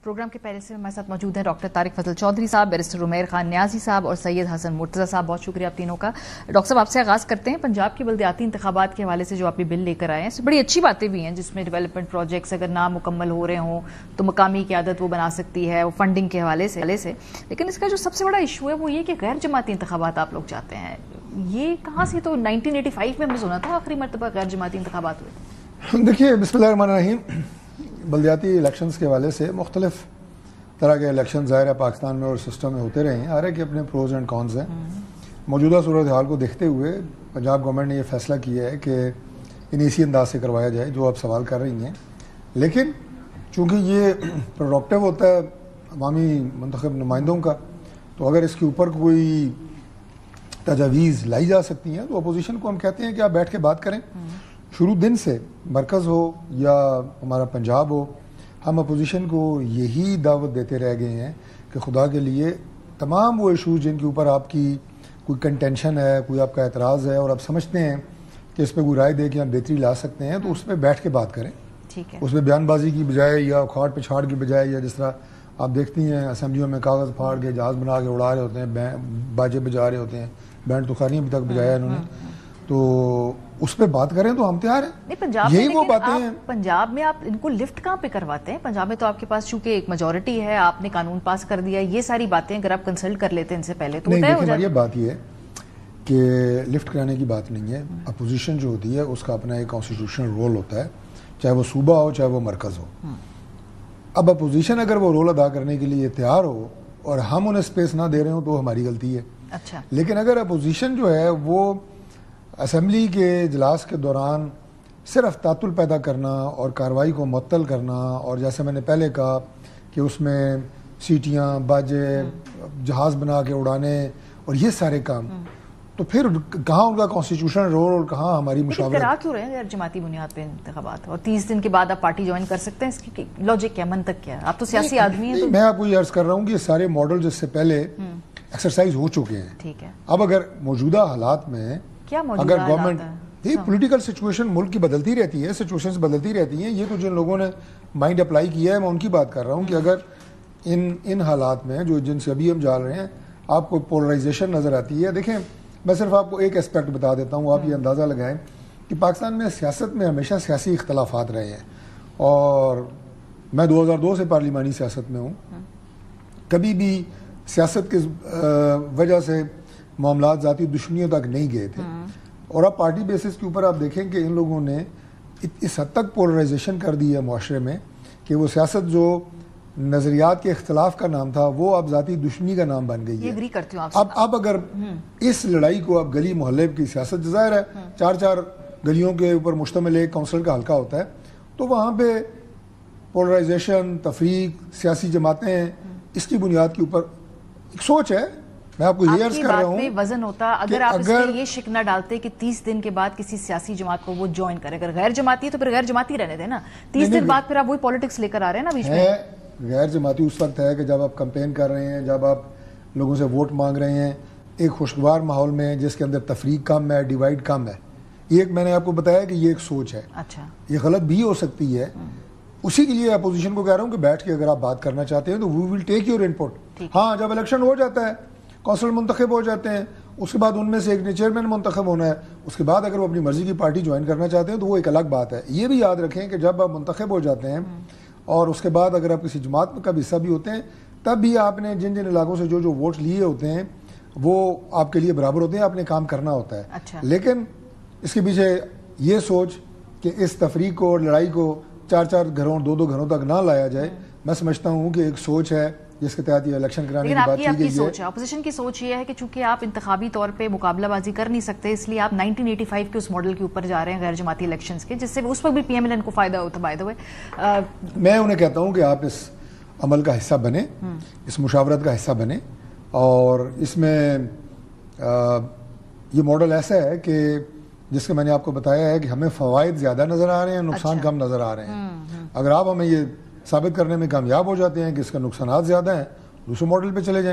Programme के पहले से हमारे साथ मौजूद हैं डॉक्टर तारिक फजल चौधरी साहब, बैरिस्टर उमैर खान न्याजी साहब और सैयद हसन मुर्तज़ा साहब। बहुत शुक्रिया आप तीनों का। डॉक्टर साहब, आपसे आगाज़ करते हैं। पंजाब के बल्दियाती इंतखाबात के हवाले से जो आपने बिल लेकर आए हैं, इसमें बड़ी अच्छी बातें भी हैं, जिसमें डेवलपमेंट प्रोजेक्ट्स अगर ना मुकम्मल हो रहे हों तो मकामी क़यादत वो बना सकती है, वो फंडिंग के हवाले से। लेकिन इसका जो सबसे बड़ा इशू है वो ये कि गैर जमाती इंतखाबात आप लोग चाहते हैं। ये कहाँ से? तो 1985 में हमने सुना था आखिरी मरतबा गैर जमाती इंतखाबात हुए। देखिए, बिस्मिल्लाहिर्रहमानिर्रहीम, बल्दियाती इलेक्शंस के हवाले से मुख्तलिफ तरह के इलेक्शन ज़ाहिर है पाकिस्तान में और सिस्टम में होते रहे हैं। हर एक के अपने प्रोज एंड कॉन्स हैं। मौजूदा सूरत हाल को देखते हुए पंजाब गवर्नमेंट ने यह फैसला किया है कि इन्हें इसी अंदाज से करवाया जाए जो आप सवाल कर रही हैं। लेकिन चूँकि ये प्रोडक्टिव होता है अवामी मुंतखब नुमाइंदों का, तो अगर इसके ऊपर कोई तजावीज़ लाई जा सकती हैं तो अपोजिशन को हम कहते हैं कि आप बैठ के बात करें। शुरू दिन से मरकज़ हो या हमारा पंजाब हो, हम अपोजिशन को यही दावत देते रह गए हैं कि खुदा के लिए तमाम वो इशूज़ जिनके ऊपर आपकी कोई कंटेंशन है, कोई आपका एतराज़ है और आप समझते हैं कि इस पर कोई राय दे के हम बेहतरी ला सकते हैं, तो उस पर बैठ के बात करें। ठीक है। उसमें बयानबाजी की बजाय या खाड़ पे छाड़ की बजाय, या जिस तरह आप देखती हैं असम्बलियों में कागज़ फाड़ के जहाज़ बना के उड़ा रहे होते हैं, बाजे बजा रहे होते हैं, बैंड तुखारियाँ अभी तक बजाया इन्होंने, तो उस पर बात करें तो हम तैयार हैं। नहीं, पंजाब यही में वो बातें हैं। पंजाब में आप इनको लिफ्ट कहाँ पे करवाते हैं? पंजाब में तो आपके पास चूंकि एक मेजॉरिटी है, आपने कानून पास कर दिया, ये सारी बातें अगर आप कंसल्ट कर लेते हैं इनसे पहले तो नहीं। देखिए, हमारी बात ये है कि लिफ्ट कराने की बात नहीं है। अपोजिशन जो होती है उसका अपना एक कॉन्स्टिट्यूशनल रोल होता है, चाहे वो सूबा हो चाहे वो मरकज़ हो। अब अपोजिशन अगर वो रोल अदा करने के लिए तैयार हो और हम उन्हें स्पेस ना दे रहे हो तो हमारी गलती है। अच्छा। लेकिन अगर अपोजिशन जो है वो असम्बली के इजलास के दौरान सिर्फ तातुल पैदा करना और कार्रवाई को मुअत्तल करना, और जैसे मैंने पहले कहा कि उसमें सीटियाँ, बाजे, जहाज़ बना के उड़ाने और ये सारे काम, तो फिर कहाँ उनका कॉन्स्टिट्यूशनल रोल और कहाँ हमारी मुशावरत? करा क्यों रहे हैं यार जमाती बुनियाद पे इंतखाबात, और 30 दिन के बाद आप पार्टी ज्वाइन कर सकते हैं? इसकी लॉजिक क्या, मंतक क्या है? आप तो सियासी आदमी हैं। तो मैं आपको ये अर्ज कर रहा हूँ कि सारे मॉडल जिससे पहले एक्सरसाइज हो चुके हैं। ठीक है। अब अगर मौजूदा हालात में अगर गवर्नमेंट, ये पॉलिटिकल सिचुएशन मुल्क की बदलती रहती है, सिचुएशंस बदलती रहती हैं। ये तो जिन लोगों ने माइंड अप्लाई किया है, मैं उनकी बात कर रहा हूँ कि अगर इन हालात में जो जिनसे अभी हम जा रहे हैं आपको पोलराइजेशन नज़र आती है। देखें, मैं सिर्फ आपको एक एस्पेक्ट बता देता हूँ, आप ये अंदाज़ा लगाएं कि पाकिस्तान में सियासत में हमेशा सियासी इख्तलाफात रहे हैं, और मैं 2002 से पार्लिमानी सियासत में हूँ। कभी भी सियासत की वजह से मामलात ज़ाती दुश्मनियों तक नहीं गए थे। और अब पार्टी बेसिस के ऊपर आप देखें कि इन लोगों ने इस हद तक पोलराइजेशन कर दी है माशरे में कि वो सियासत जो नज़रियात के इख्तलाफ का नाम था वो अब ज़ाती दुश्मनी का नाम बन गई है। एग्री करती हूं आपसे। अब अगर इस लड़ाई को अब गली मोहल्ले की सियासत, ज़ाहिर है 4-4 गलियों के ऊपर मुश्तमिल एक काउंसिल का हल्का होता है, तो वहाँ पे पोलराइजेशन, तफरीक, सियासी जमातें, इसकी बुनियाद के ऊपर एक सोच है। मैं आपको ये अर्ज कर रहा हूँ, वजन होता अगर आप इसमें ये शिकना डालते कि 30 दिन के बाद किसी सियासी जमात को वो ज्वाइन करे। अगर गैर जमाती है तो फिर गैर जमाती रहने देना। 30 दिन बाद फिर आप वही पॉलिटिक्स लेकर आ रहे हैं ना बीच में। गैर जमाती उस वक्त है कि जब आप कैंपेन कर रहे हैं, जब आप लोगों से वोट मांग रहे हैं एक खुशगवार माहौल में जिसके अंदर तफरीक कम है, डिवाइड कम है। ये मैंने आपको बताया कि ये एक सोच है। अच्छा। ये गलत भी हो सकती है। उसी के लिए अपोजिशन को कह रहा हूँ कि बैठ के अगर आप बात करना चाहते हैं तो we will take your input. हाँ, जब इलेक्शन हो जाता है, कौंसल मुंतखब हो जाते हैं, उसके बाद उनमें से एक ने चेयरमैन मुंतखब होना है, उसके बाद अगर वो अपनी मर्जी की पार्टी ज्वाइन करना चाहते हैं तो वो एक अलग बात है। ये भी याद रखें कि जब आप मुंतखब हो जाते हैं और उसके बाद अगर आप किसी जमात का हिस्सा भी होते हैं, तब भी आपने जिन जिन इलाकों से जो जो वोट लिए होते हैं वो आपके लिए बराबर होते हैं, आपने काम करना होता है। अच्छा। लेकिन इसके पीछे ये सोच कि इस तफरीक को और लड़ाई को 4-4 घरों, 2-2 घरों तक ना लाया जाए, मैं समझता हूँ कि एक सोच है जिसके तहत ये इलेक्शन कराने की बात की गई है। अपोजिशन की सोच ये है कि चूंकि आप इंतखाबी तौर पे मुकाबलाबाजी कर नहीं सकते, इसलिए आप 1985 के उस मॉडल के ऊपर जा रहे हैं गैर जमाती इलेक्शंस के, जिससे उस पर भी पीएमएलएन को फायदा होता है। बाय द वे, मैं उन्हें कहता हूं कि आप इस अमल का हिस्सा बने, इस मुशावरत का हिस्सा बने, और इसमें ये मॉडल ऐसा है कि जिसके मैंने आपको बताया है कि हमें फवायद ज्यादा नजर आ रहे हैं, नुकसान कम नजर आ रहे हैं। अगर आप हमें ये साबित करने में कामयाब हो जाते हैं कि इसका नुकसान ज्यादा है, दूसरे मॉडल पे चले जाएं।